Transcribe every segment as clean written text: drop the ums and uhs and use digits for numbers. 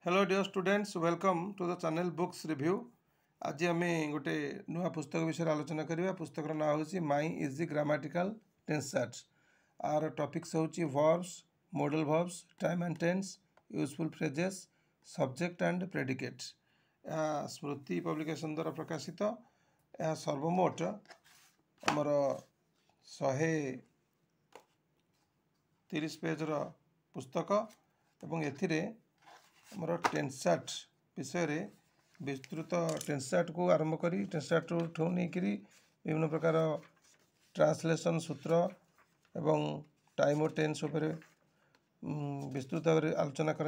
Hello dear students, welcome to the channel books review. आज आम गोटे नुआ पुस्तक विषय आलोचना करवा। पुस्तक ना हूँ my easy grammatical tense charts. Are topics होची verbs, model verbs, time and tense, useful phrases, subject and predicates. Smriti publication द्वारा प्रकाशित। यह सर्वमोट आमर 130 पेजर पुस्तक एवं एथिरे आमर टेंस चार्ट विषय विस्तृत टेंस चार्ट को आरंभ करी टेंस चार्ट ठू नहीं विभिन्न प्रकार ट्रांसलेशन सूत्र एवं टाइम और टेंस विस्तृत भाव आलोचना कर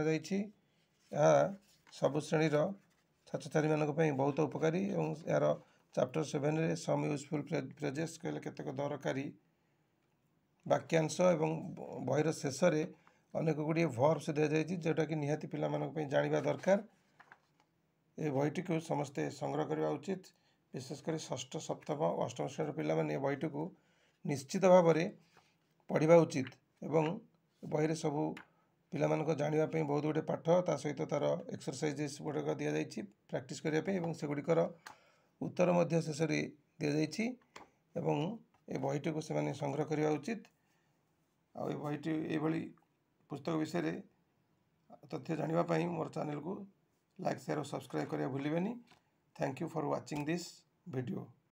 सबु श्रेणी छात्र छात्री मानक बहुत उपकारी और यार चैप्टर 7 रे सम यूजफुल फ्रेजेस कहले केतक दरकारी वाक्यांश एवं बहिर शेष में अनेक गुड़िए वर्ब्स दि जाइए जोटा कि निहाती पिला जानिबा दरकार। ये बहीटी को समस्ते संग्रह करने उचित, विशेषकर षष्ठ सप्तम और अष्टम श्रेणी पिला बहीटी को निश्चित भाव में पढ़ा उचित एवं बही सबू पिला जानापी बहुत गुटे पाठ ता सहित तार एक्सरसाइजेस गुड़ाक दि जाइए प्रैक्टिस करने से गुड़िकर उत्तर शेष दि जाइए ये बहीटी को से संग्रह करने उचित। आ बहीटी ये पुस्तक विषय तथ्य जानापी मोर चैनल को लाइक शेयर और सब्सक्राइब करने भूलिए। Thank you for watching this video.